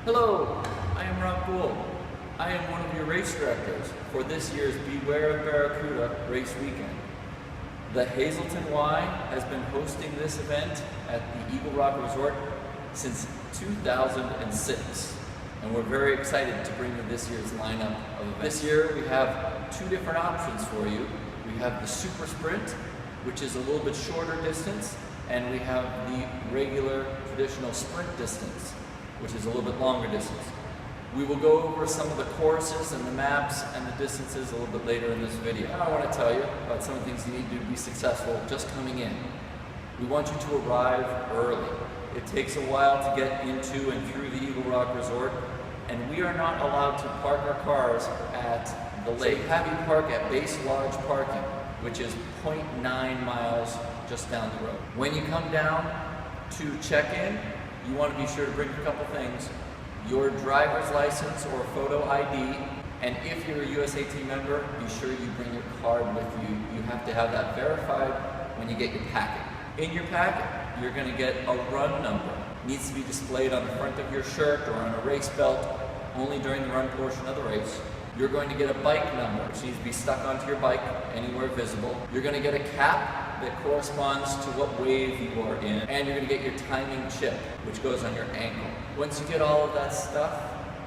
Hello, I am Rob Gould. I am one of your race directors for this year's Beware of Barracuda race weekend. The Hazelton Y has been hosting this event at the Eagle Rock Resort since 2006, and we're very excited to bring you this year's lineup of events. This year we have two different options for you. We have the Super Sprint, which is a little bit shorter distance, and we have the regular traditional sprint distance, which is a little bit longer distance. We will go over some of the courses and the maps and the distances a little bit later in this video. Now I want to tell you about some of the things you need to be successful just coming in. We want you to arrive early. It takes a while to get into and through the Eagle Rock Resort, and we are not allowed to park our cars at the lake. So have you park at Base Lodge Parking, which is 0.9 miles just down the road. When you come down to check in, you want to be sure to bring a couple things: your driver's license or photo ID, and if you're a USAT member, be sure you bring your card with you. You have to have that verified when you get your packet. In your packet, you're going to get a run number. It needs to be displayed on the front of your shirt or on a race belt, only during the run portion of the race. You're going to get a bike number, which needs to be stuck onto your bike anywhere visible. You're going to get a cap that corresponds to what wave you are in, and you're going to get your timing chip, which goes on your ankle. Once you get all of that stuff,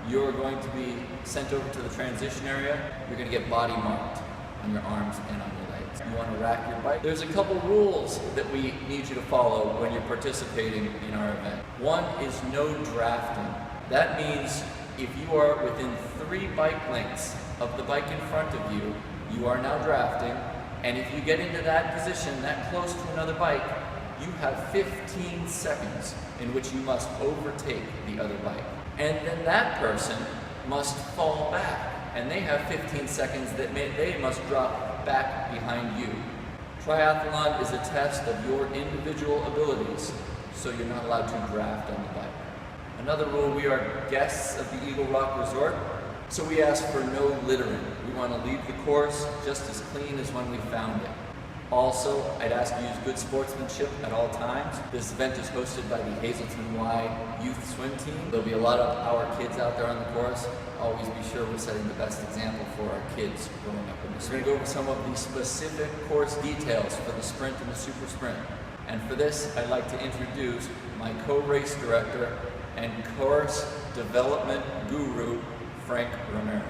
you're going to be sent over to the transition area. You're going to get body marked on your arms and on your legs. You want to rack your bike. There's a couple rules that we need you to follow when you're participating in our event. One is no drafting. That means if you are within 3 bike lengths of the bike in front of you, you are now drafting. And if you get into that position, that close to another bike, you have 15 seconds in which you must overtake the other bike. And then that person must fall back, and they have 15 seconds that they must drop back behind you. Triathlon is a test of your individual abilities, so you're not allowed to draft on the bike. Another rule: we are guests of the Eagle Rock Resort, so we ask for no littering. We want to leave the course just as clean as when we found it. Also, I'd ask you to use good sportsmanship at all times. This event is hosted by the Hazelton Y Youth Swim Team. There'll be a lot of our kids out there on the course. Always be sure we're setting the best example for our kids growing up in this. We're going to go over some of the specific course details for the sprint and the super sprint. And for this, I'd like to introduce my co-race director and course development guru, Frank Romero.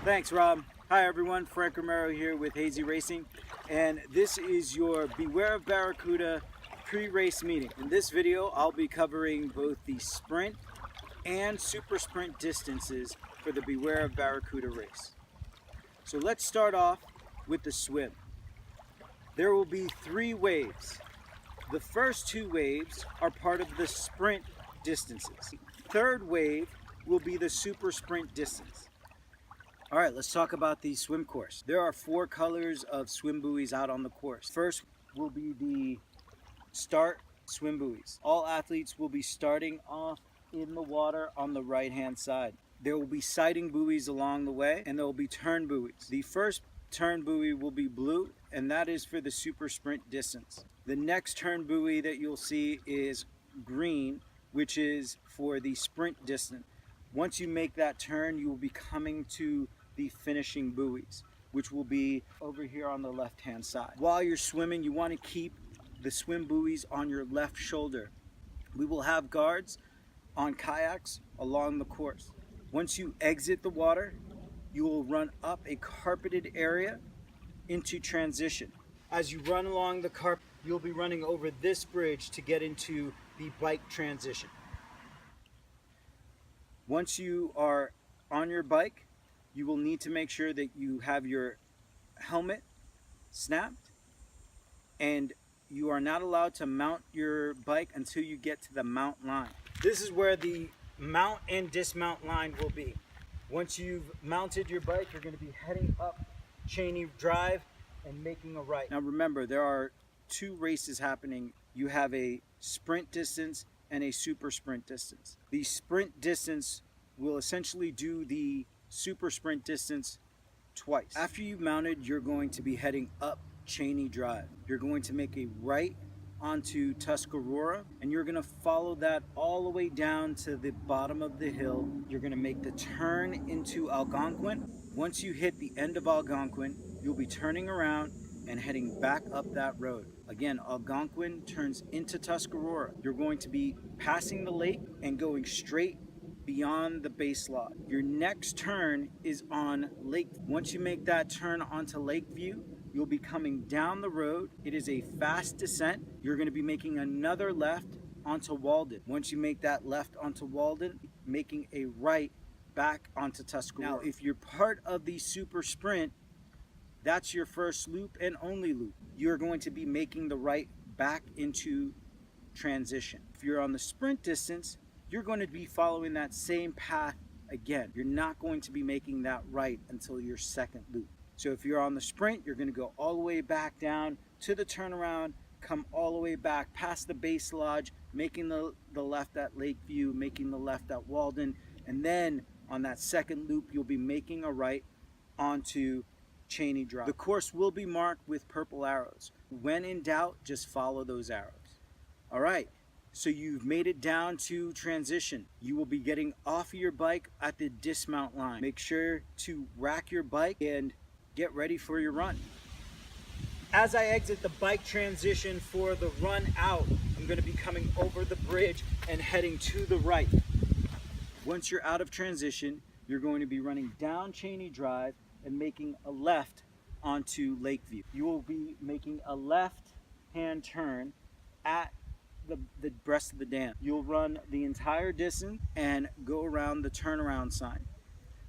Thanks, Rob. Hi everyone, Frank Romero here with Hazy Racing, and this is your Beware of Barracuda pre-race meeting. In this video, I'll be covering both the sprint and super sprint distances for the Beware of Barracuda race. So let's start off with the swim. There will be 3 waves. The first 2 waves are part of the sprint distances. Third wave will be the super sprint distance. All right, let's talk about the swim course. There are 4 colors of swim buoys out on the course. First will be the start swim buoys. All athletes will be starting off in the water on the right-hand side. There will be sighting buoys along the way, and there will be turn buoys. The first turn buoy will be blue, and that is for the super sprint distance. The next turn buoy that you'll see is green, which is for the sprint distance. Once you make that turn, you will be coming to the finishing buoys, which will be over here on the left-hand side. While you're swimming, you want to keep the swim buoys on your left shoulder. We will have guards on kayaks along the course. Once you exit the water, you will run up a carpeted area into transition. As you run along the carpet, you'll be running over this bridge to get into the bike transition. Once you are on your bike, you will need to make sure that you have your helmet snapped, and you are not allowed to mount your bike until you get to the mount line. This is where the mount and dismount line will be. Once you've mounted your bike, you're going to be heading up Cheney Drive and making a right. Now remember, there are 2 races happening. You have a sprint distance and a super sprint distance. The sprint distance will essentially do the super sprint distance twice. After you've mounted, you're going to be heading up Cheney Drive. You're going to make a right onto Tuscarora, and you're gonna follow that all the way down to the bottom of the hill. You're gonna make the turn into Algonquin. Once you hit the end of Algonquin, you'll be turning around and heading back up that road. Again, Algonquin turns into Tuscarora. You're going to be passing the lake and going straight beyond the base lodge. Your next turn is on Lake. Once you make that turn onto Lakeview, you'll be coming down the road. It is a fast descent. You're going to be making another left onto Walden. Once you make that left onto Walden, making a right back onto Tuscarora. Now, if you're part of the super sprint, that's your first loop and only loop. You're going to be making the right back into transition. If you're on the sprint distance, you're going to be following that same path again. You're not going to be making that right until your second loop. So if you're on the sprint, you're going to go all the way back down to the turnaround, come all the way back past the base lodge, making the left at Lakeview, making the left at Walden, and then on that second loop, you'll be making a right onto Cheney Drive. The course will be marked with purple arrows. When in doubt, just follow those arrows. All right, so you've made it down to transition. You will be getting off of your bike at the dismount line. Make sure to rack your bike and get ready for your run. As I exit the bike transition for the run out, I'm going to be coming over the bridge and heading to the right. Once you're out of transition, you're going to be running down Cheney Drive and making a left onto Lakeview. You will be making a left-hand turn at the breast of the dam. You'll run the entire distance and go around the turnaround sign.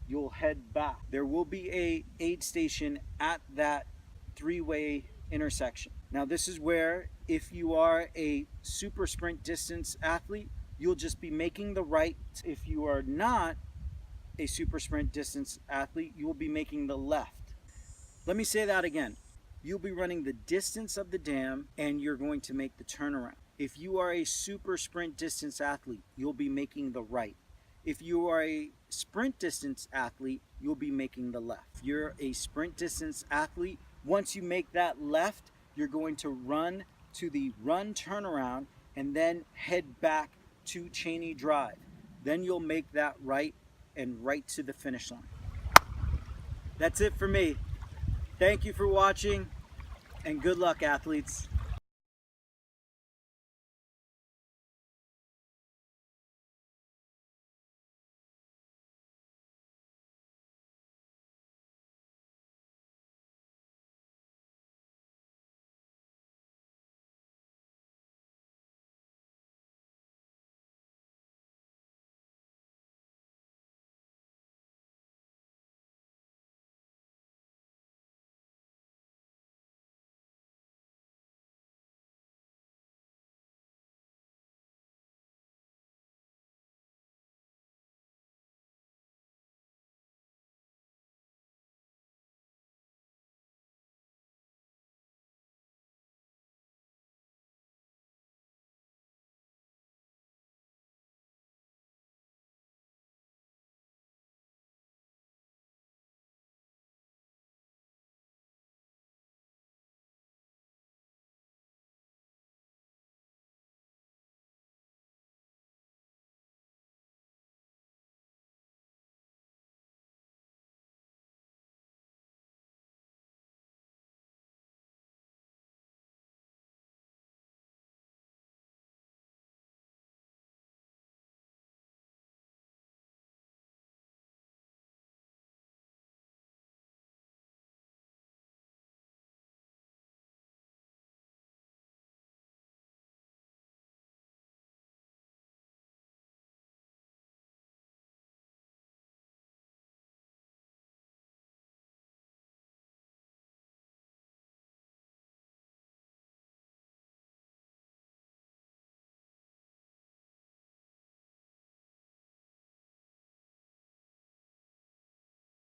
You'll head back. There will be a aid station at that three-way intersection. Now this is where, if you are a super sprint distance athlete, you'll just be making the right. If you are not a super sprint distance athlete, you will be making the left. Let me say that again. You'll be running the distance of the dam and you're going to make the turnaround. If you are a super sprint distance athlete, you'll be making the right. If you are a sprint distance athlete, you'll be making the left. If you're a sprint distance athlete, once you make that left, you're going to run to the run turnaround and then head back to Cheney Drive. Then you'll make that right and right to the finish line. That's it for me. Thank you for watching and good luck, athletes.